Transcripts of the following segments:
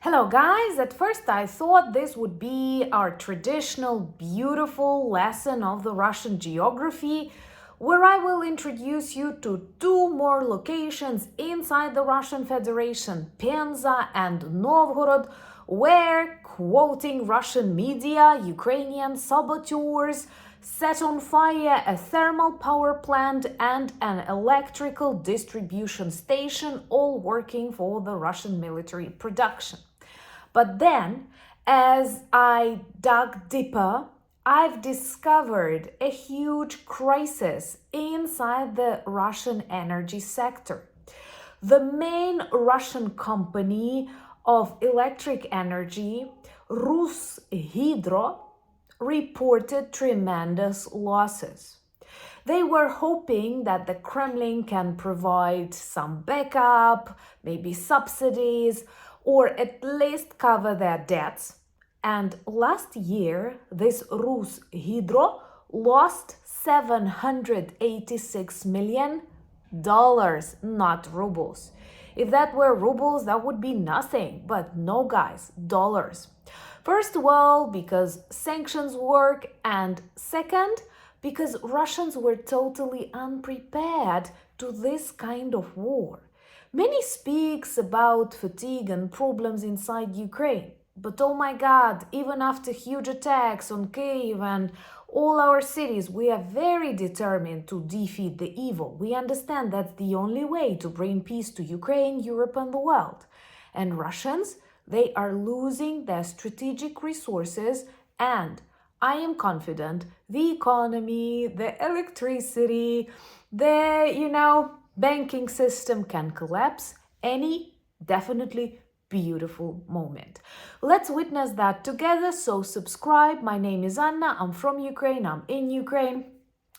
Hello guys, at first I thought this would be our traditional beautiful lesson of the Russian geography, where I will introduce you to two more locations inside the Russian Federation, Penza and Novgorod, where, quoting Russian media, Ukrainian saboteurs set on fire a thermal power plant and an electrical distribution station, all working for the Russian military production. But then, as I dug deeper, I've discovered a huge crisis inside the Russian energy sector. The main Russian company of electric energy, RusHydro, reported tremendous losses. They were hoping that the Kremlin can provide some backup, maybe subsidies, or at least cover their debts. And last year, this RusHydro lost $786 million, not rubles. If that were rubles, that would be nothing. But no, guys, dollars. First of all, because sanctions work, and second, because Russians were totally unprepared to this kind of war. Many speaks about fatigue and problems inside Ukraine. But oh my God, even after huge attacks on Kyiv and all our cities, we are very determined to defeat the evil. We understand that's the only way to bring peace to Ukraine, Europe, and the world. And Russians, they are losing their strategic resources, and I am confident the economy, the electricity, the, banking system can collapse any definitely beautiful moment. Let's witness that together, so subscribe. My name is Anna, I'm from Ukraine, I'm in Ukraine,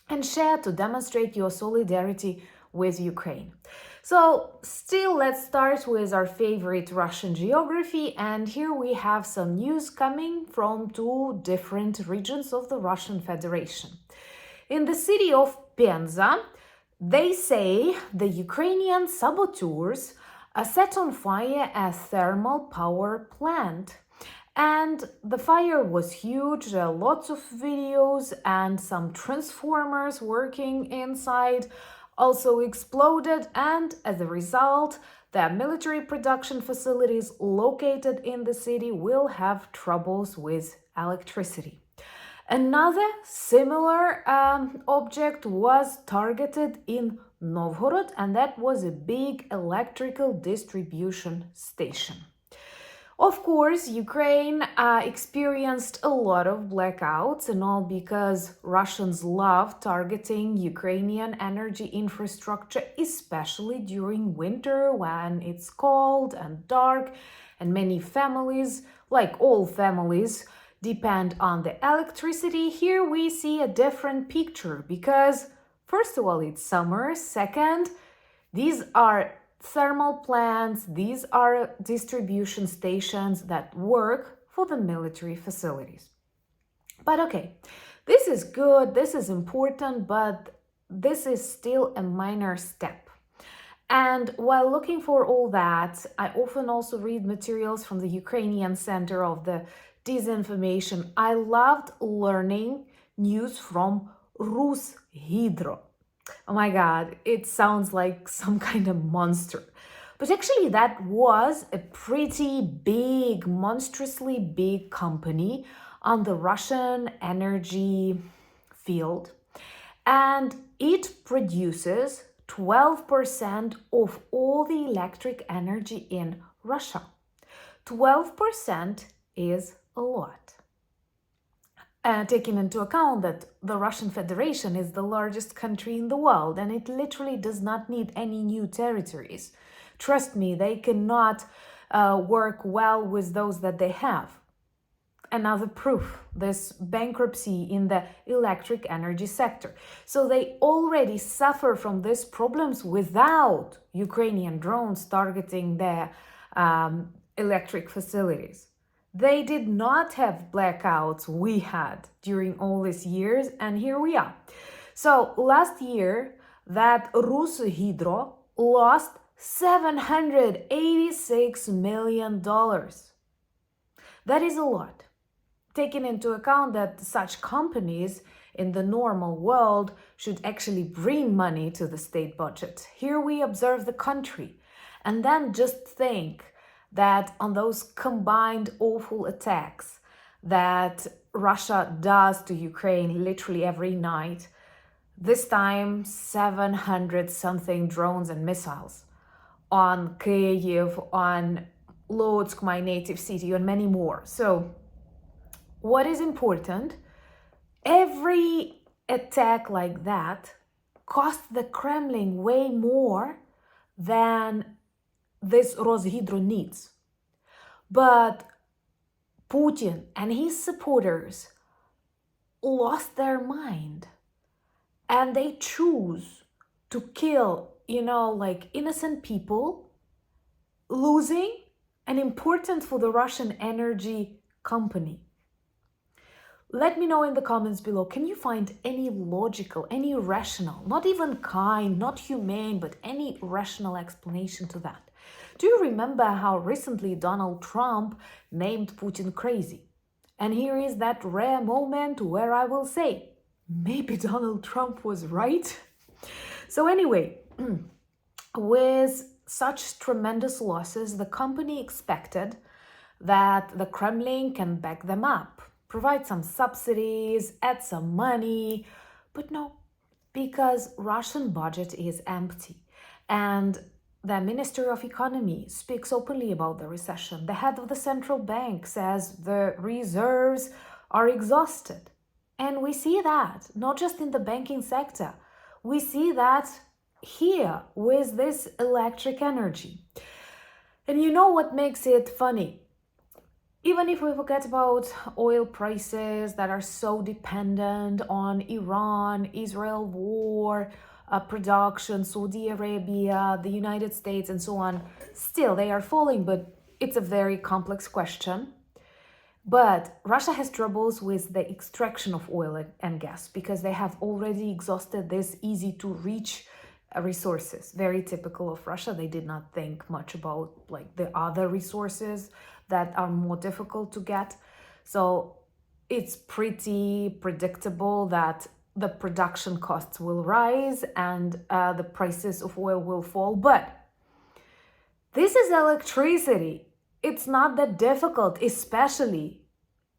and share to demonstrate your solidarity with Ukraine. So still, let's start with our favorite Russian geography, and here we have some news coming from two different regions of the Russian Federation. In the city of Penza, they say the Ukrainian saboteurs set on fire a thermal power plant. And the fire was huge, lots of videos, and some transformers working inside also exploded, and as a result, the military production facilities located in the city will have troubles with electricity. Another similar object was targeted in Novgorod, and that was a big electrical distribution station. Of course, Ukraine experienced a lot of blackouts, and all because Russians love targeting Ukrainian energy infrastructure, especially during winter when it's cold and dark, and many families, like all families, depend on the electricity. Here we see a different picture because, first of all, it's summer. Second, these are thermal plants, these are distribution stations that work for the military facilities. But okay, this is good, this is important, but this is still a minor step. And while looking for all that, I often also read materials from the Ukrainian Center of the Disinformation. I loved learning news from RusHydro. Oh my God, it sounds like some kind of monster. But actually, that was a pretty big, monstrously big company on the Russian energy field. And it produces 12% of all the electric energy in Russia. 12% is a lot. Taking into account that the Russian Federation is the largest country in the world and it literally does not need any new territories. Trust me, they cannot work well with those that they have. Another proof, this bankruptcy in the electric energy sector. So they already suffer from these problems without Ukrainian drones targeting their electric facilities. They did not have blackouts we had during all these years, and here we are. So last year, that RusHydro lost $786 million. That is a lot, taking into account that such companies in the normal world should actually bring money to the state budget. Here we observe the country, and then just think that on those combined awful attacks that Russia does to Ukraine literally every night, this time 700 something drones and missiles on Kyiv, on Lodz, my native city, and many more. So what is important, every attack like that costs the Kremlin way more than this RusHydro needs. But Putin and his supporters lost their mind, and they choose to kill, innocent people, losing an important for the Russian energy company. Let me know in the comments below, can you find any logical, any rational, not even kind, not humane, but any rational explanation to that? Do you remember how recently Donald Trump named Putin crazy? And here is that rare moment where I will say, maybe Donald Trump was right. So anyway, with such tremendous losses, the company expected that the Kremlin can back them up, provide some subsidies, add some money, but no, because Russian budget is empty. And the Minister of Economy speaks openly about the recession. The head of the central bank says the reserves are exhausted. And we see that, not just in the banking sector. We see that here with this electric energy. And you know what makes it funny? Even if we forget about oil prices that are so dependent on Iran, Israel war, production, Saudi Arabia, the United States, and so on, still they are falling, but it's a very complex question. But Russia has troubles with the extraction of oil and gas because they have already exhausted this easy to reach resources. Very typical of Russia. They did not think much about the other resources that are more difficult to get. So it's pretty predictable that the production costs will rise and the prices of oil will fall. But this is electricity. It's not that difficult, especially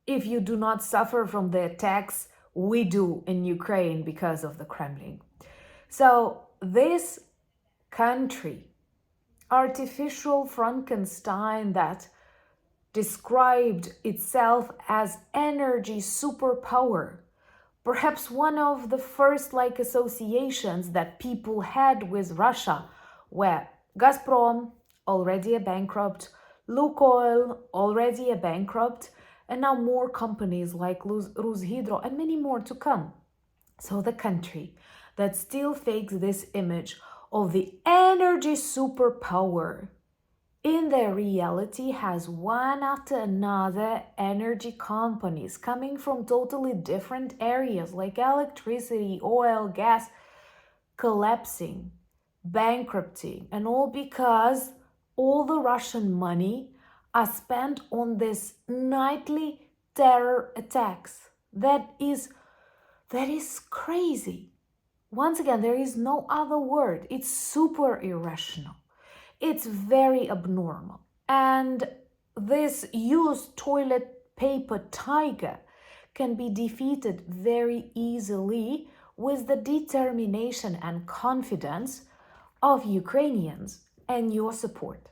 if you do not suffer from the attacks we do in Ukraine because of the Kremlin. So this country, artificial Frankenstein that described itself as energy superpower, perhaps one of the first associations that people had with Russia were Gazprom, already a bankrupt, Lukoil, already a bankrupt, and now more companies like RusHydro and many more to come. So the country that still fakes this image of the energy superpower in their reality has one after another energy companies coming from totally different areas like electricity, oil, gas, collapsing, bankrupting, and all because all the Russian money are spent on this nightly terror attacks. That is crazy. Once again, there is no other word. It's super irrational. It's very abnormal. And this used toilet paper tiger can be defeated very easily with the determination and confidence of Ukrainians and your support.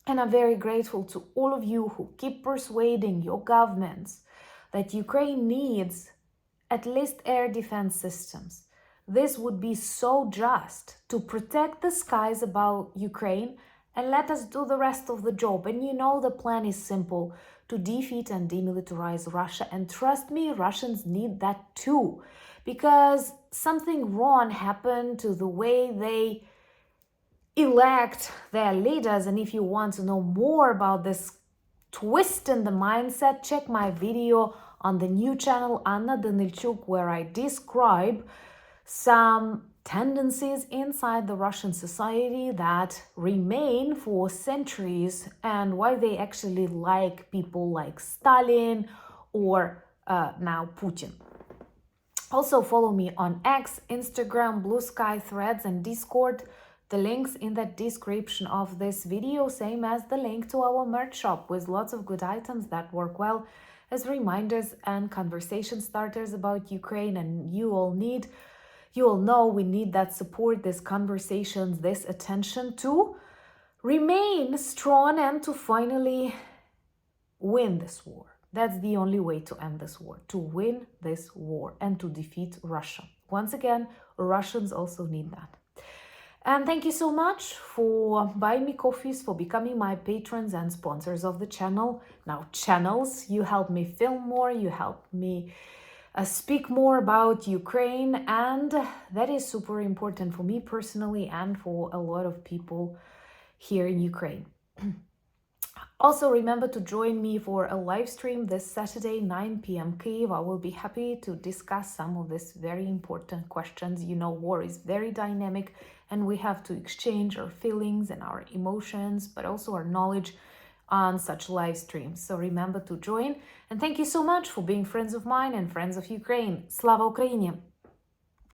And I'm very grateful to all of you who keep persuading your governments that Ukraine needs at least air defense systems. This would be so just to protect the skies about Ukraine and let us do the rest of the job. And you know the plan is simple, to defeat and demilitarize Russia. And trust me, Russians need that too, because something wrong happened to the way they elect their leaders. And if you want to know more about this twist in the mindset, check my video on the new channel Anna Danilchuk, where I describe some tendencies inside the Russian society that remain for centuries and why they actually like people like Stalin or now Putin. Also follow me on X, Instagram, Blue Sky, Threads and Discord. The links in the description of this video, same as the link to our merch shop with lots of good items that work well as reminders and conversation starters about Ukraine. And you all know we need that support, these conversations, this attention to remain strong and to finally win this war. That's the only way to end this war, to win this war and to defeat Russia. Once again, Russians also need that. And thank you so much for buying me coffees, for becoming my patrons and sponsors of the channel. Now, channels, you help me film more, you help me speak more about Ukraine, and that is super important for me personally and for a lot of people here in Ukraine. Also, remember to join me for a live stream this Saturday, 9 p.m. Kyiv. I will be happy to discuss some of these very important questions. You know, war is very dynamic and we have to exchange our feelings and our emotions, but also our knowledge on such live streams. So remember to join. And thank you so much for being friends of mine and friends of Ukraine. Slava Ukraini!